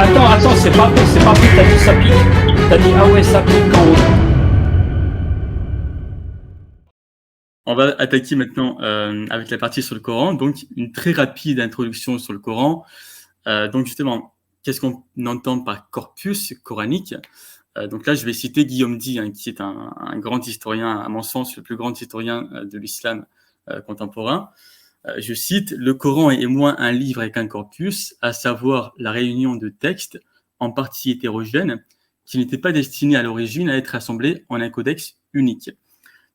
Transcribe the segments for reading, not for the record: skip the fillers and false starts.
Attends, c'est pas pris, t'as dit ça pique. T'as dit ah ouais, ça pique quand on... On va attaquer maintenant avec la partie sur le Coran. Donc, une très rapide introduction sur le Coran. Donc, justement, qu'est-ce qu'on entend par corpus coranique? Donc là, je vais citer Guillaume Di, hein, qui est un grand historien, à mon sens, le plus grand historien de l'islam contemporain. Je cite, le Coran est moins un livre avec un corpus, à savoir la réunion de textes, en partie hétérogènes, qui n'étaient pas destinés à l'origine à être assemblés en un codex unique.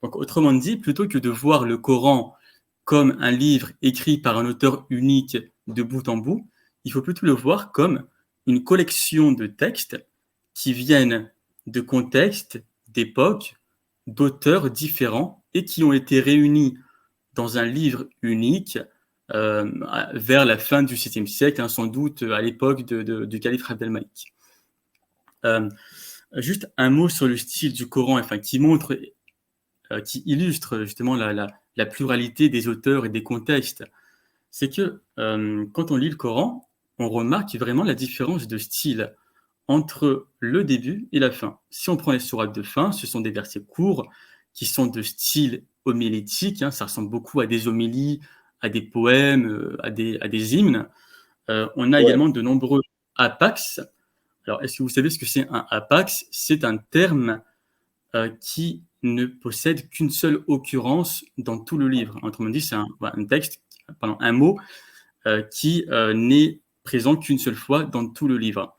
Donc, autrement dit, plutôt que de voir le Coran comme un livre écrit par un auteur unique de bout en bout, il faut plutôt le voir comme une collection de textes qui viennent de contextes, d'époques, d'auteurs différents et qui ont été réunis dans un livre unique vers la fin du 7e siècle, hein, sans doute à l'époque du calife Abdelmaïk. Juste un mot sur le style du Coran, enfin, qui illustre justement la pluralité des auteurs et des contextes. C'est que quand on lit le Coran, on remarque vraiment la différence de style entre le début et la fin. Si on prend les sourates de fin, ce sont des versets courts qui sont de style homilétique, hein, ça ressemble beaucoup à des homélies, à des poèmes, à des hymnes. On a également de nombreux apax. Alors, est-ce que vous savez ce que c'est un apax? C'est un terme qui ne possède qu'une seule occurrence dans tout le livre. Autrement dit, c'est un texte, un mot qui n'est présent qu'une seule fois dans tout le livre.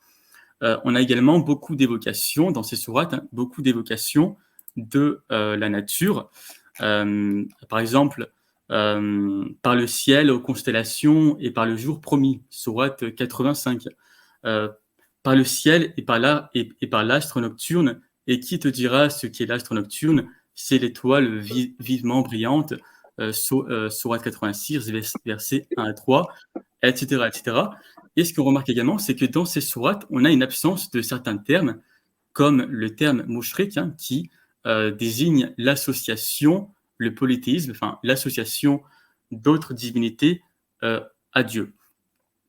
On a également beaucoup d'évocations dans ces sourates, hein, beaucoup d'évocations de la nature. Par exemple, par le ciel aux constellations et par le jour promis, sourate 85. Par le ciel et par l'astre nocturne, et qui te dira ce qu'est l'astre nocturne? C'est l'étoile vivement brillante, sourate 86, versets 1 à 3, etc., etc. Et ce qu'on remarque également, c'est que dans ces sourates, on a une absence de certains termes, comme le terme mushrik, hein, qui désigne l'association, le polythéisme, enfin l'association d'autres divinités à Dieu.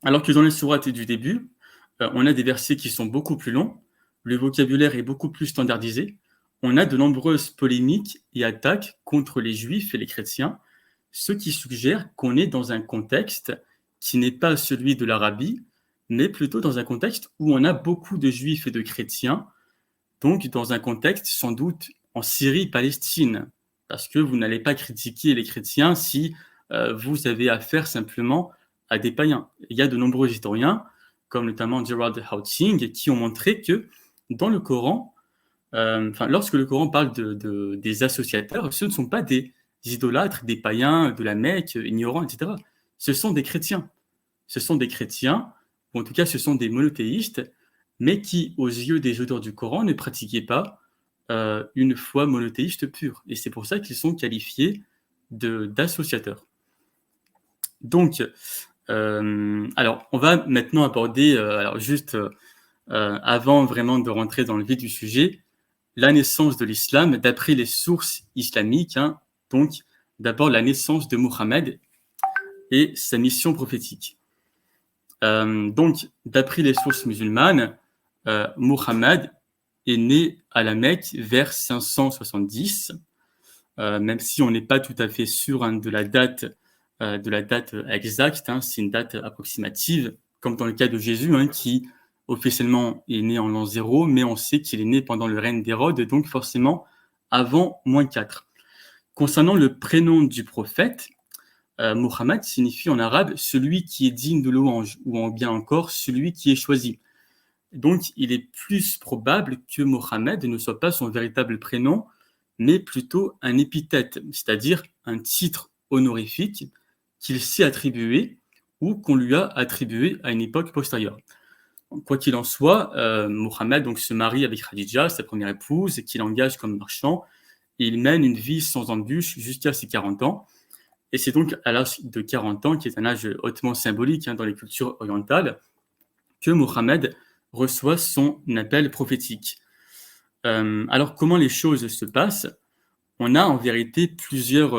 Alors que dans les sourates du début, on a des versets qui sont beaucoup plus longs, le vocabulaire est beaucoup plus standardisé, on a de nombreuses polémiques et attaques contre les juifs et les chrétiens, ce qui suggère qu'on est dans un contexte qui n'est pas celui de l'Arabie, mais plutôt dans un contexte où on a beaucoup de juifs et de chrétiens, donc dans un contexte sans doute en Syrie-Palestine, parce que vous n'allez pas critiquer les chrétiens si vous avez affaire simplement à des païens. Il y a de nombreux historiens, comme notamment Gerald Houting, qui ont montré que dans le Coran, lorsque le Coran parle des associateurs, ce ne sont pas des idolâtres, des païens de la Mecque, ignorants, etc. Ce sont des chrétiens. Ce sont des chrétiens, ou en tout cas ce sont des monothéistes, mais qui, aux yeux des auteurs du Coran, ne pratiquaient pas une foi monothéiste pure. Et c'est pour ça qu'ils sont qualifiés d'associateurs. Donc, alors, on va maintenant aborder, avant vraiment de rentrer dans le vif du sujet, la naissance de l'islam d'après les sources islamiques. Hein, donc, d'abord la naissance de Mohammed et sa mission prophétique. Donc, d'après les sources musulmanes, Mohammed est né à la Mecque vers 570, même si on n'est pas tout à fait sûr hein, de la date exacte, hein, c'est une date approximative, comme dans le cas de Jésus, hein, qui officiellement est né en l'an 0, mais on sait qu'il est né pendant le règne d'Hérode, donc forcément avant -4. Concernant le prénom du prophète, Mohammed signifie en arabe celui qui est digne de louange, ou bien encore celui qui est choisi. Donc il est plus probable que Mohammed ne soit pas son véritable prénom, mais plutôt un épithète, c'est-à-dire un titre honorifique qu'il s'est attribué ou qu'on lui a attribué à une époque postérieure. Quoi qu'il en soit, Mohammed donc, se marie avec Khadija, sa première épouse, qu'il engage comme marchand, et il mène une vie sans embûche jusqu'à ses 40 ans. Et c'est donc à l'âge de 40 ans, qui est un âge hautement symbolique hein, dans les cultures orientales, que Mohammed reçoit son appel prophétique. Alors comment les choses se passent? On a en vérité plusieurs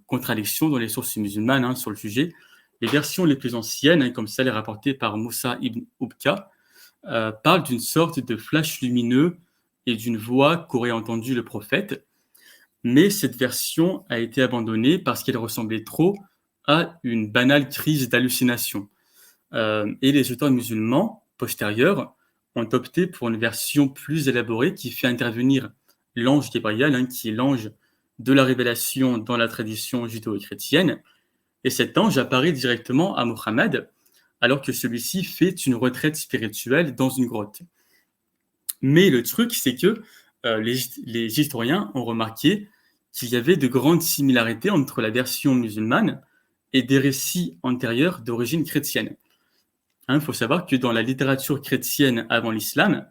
contradictions dans les sources musulmanes hein, sur le sujet. les versions les plus anciennes, hein, comme celle rapportée par Moussa ibn Ubka, parlent d'une sorte de flash lumineux et d'une voix qu'aurait entendu le prophète. Mais cette version a été abandonnée parce qu'elle ressemblait trop à une banale crise d'hallucination. Et les auteurs musulmans postérieurs ont opté pour une version plus élaborée qui fait intervenir l'ange Gabriel, hein, qui est l'ange de la révélation dans la tradition judéo-chrétienne. Et cet ange apparaît directement à Mohammed, alors que celui-ci fait une retraite spirituelle dans une grotte. Mais le truc, c'est que les historiens ont remarqué qu'il y avait de grandes similarités entre la version musulmane et des récits antérieurs d'origine chrétienne. Il faut savoir que dans la littérature chrétienne avant l'islam,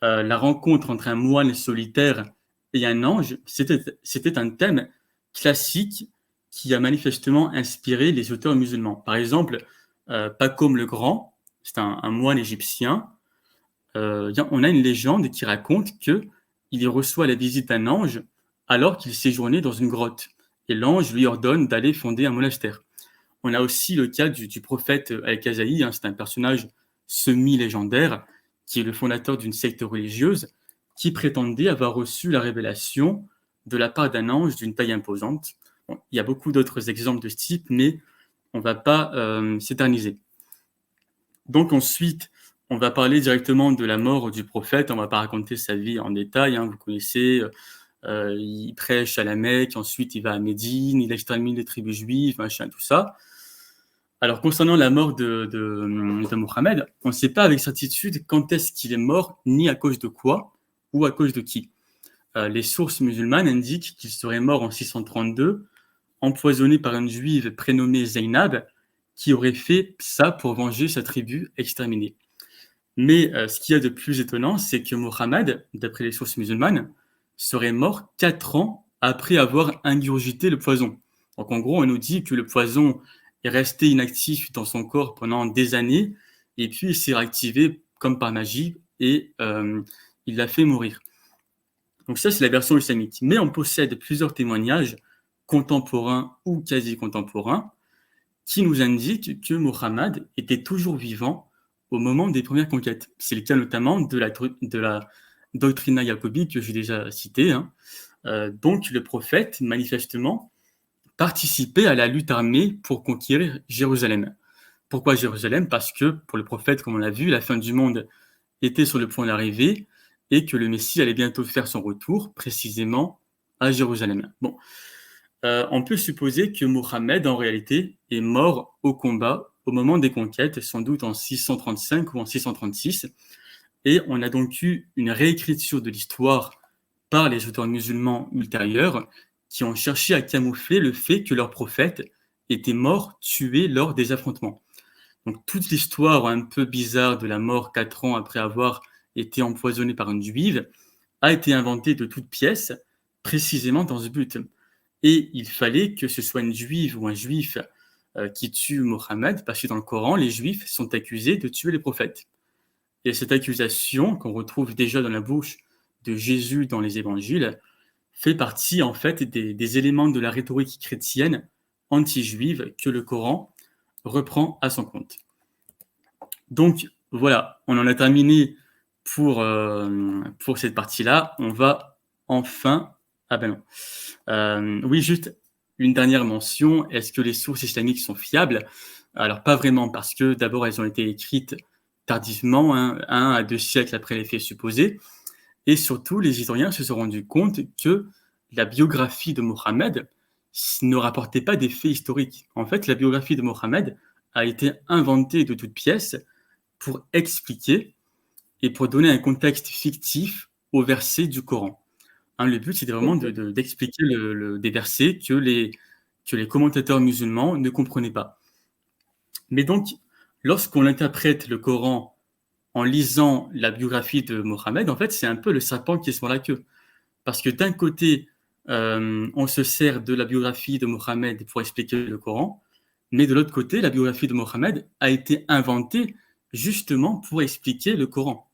la rencontre entre un moine solitaire et un ange, c'était un thème classique qui a manifestement inspiré les auteurs musulmans. Par exemple, Pacôme le Grand, c'est un moine égyptien. On a une légende qui raconte qu'il reçoit la visite d'un ange alors qu'il séjournait dans une grotte. Et l'ange lui ordonne d'aller fonder un monastère. On a aussi le cas du prophète Al-Kazaï, hein, c'est un personnage semi-légendaire qui est le fondateur d'une secte religieuse qui prétendait avoir reçu la révélation de la part d'un ange d'une taille imposante. Bon, il y a beaucoup d'autres exemples de ce type, mais on ne va pas s'éterniser. Donc ensuite, on va parler directement de la mort du prophète, on ne va pas raconter sa vie en détail, hein, vous connaissez, il prêche à la Mecque, ensuite il va à Médine, il extermine les tribus juives, machin, tout ça. Alors, concernant la mort de Mohammed, on ne sait pas avec certitude quand est-ce qu'il est mort, ni à cause de quoi, ou à cause de qui. Les sources musulmanes indiquent qu'il serait mort en 632, empoisonné par une juive prénommée Zainab, qui aurait fait ça pour venger sa tribu exterminée. Mais ce qu'il y a de plus étonnant, c'est que Mohammed, d'après les sources musulmanes, serait mort 4 ans après avoir ingurgité le poison. Donc en gros, on nous dit que le poison est resté inactif dans son corps pendant des années, et puis il s'est réactivé comme par magie, et il l'a fait mourir. Donc ça, c'est la version islamique. Mais on possède plusieurs témoignages, contemporains ou quasi contemporains, qui nous indiquent que Mohammed était toujours vivant au moment des premières conquêtes. C'est le cas notamment de la Doctrina Jacobi que j'ai déjà citée. Hein. Donc le prophète, manifestement, participait à la lutte armée pour conquérir Jérusalem. Pourquoi Jérusalem? Parce que pour le prophète, comme on l'a vu, la fin du monde était sur le point d'arriver et que le Messie allait bientôt faire son retour, précisément à Jérusalem. Bon, on peut supposer que Mohammed, en réalité, est mort au combat au moment des conquêtes, sans doute en 635 ou en 636, et on a donc eu une réécriture de l'histoire par les auteurs musulmans ultérieurs qui ont cherché à camoufler le fait que leur prophète était mort, tué lors des affrontements. Donc toute l'histoire un peu bizarre de la mort 4 ans après avoir été empoisonné par une juive a été inventée de toutes pièces, précisément dans ce but. Et il fallait que ce soit une juive ou un juif qui tue Mohammed, parce que dans le Coran, les juifs sont accusés de tuer les prophètes. Et cette accusation, qu'on retrouve déjà dans la bouche de Jésus dans les évangiles, fait partie en fait des éléments de la rhétorique chrétienne anti-juive que le Coran reprend à son compte. Donc voilà, on en a terminé pour cette partie-là. On va enfin... Ah ben non. Oui, juste une dernière mention. Est-ce que les sources islamiques sont fiables? Alors pas vraiment, parce que d'abord elles ont été écrites tardivement, hein, 1 à 2 siècles après les faits supposés. Et surtout, les historiens se sont rendus compte que la biographie de Mohammed ne rapportait pas des faits historiques. En fait, la biographie de Mohammed a été inventée de toutes pièces pour expliquer et pour donner un contexte fictif aux versets du Coran. Hein, le but, c'était vraiment d'expliquer des versets que les commentateurs musulmans ne comprenaient pas. Mais donc, lorsqu'on interprète le Coran en lisant la biographie de Mohammed, en fait, c'est un peu le serpent qui est sur la queue. Parce que d'un côté, on se sert de la biographie de Mohammed pour expliquer le Coran, mais de l'autre côté, la biographie de Mohammed a été inventée justement pour expliquer le Coran.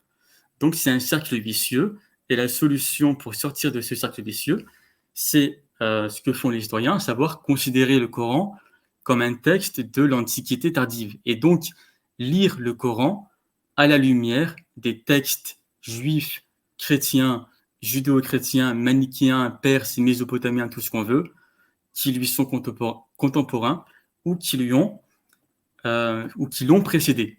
Donc c'est un cercle vicieux, et la solution pour sortir de ce cercle vicieux, c'est ce que font les historiens, à savoir considérer le Coran comme un texte de l'Antiquité tardive. Et donc, lire le Coran à la lumière des textes juifs, chrétiens, judéo-chrétiens, manichéens, perses, mésopotamiens, tout ce qu'on veut, qui lui sont contemporains ou qui l'ont précédé.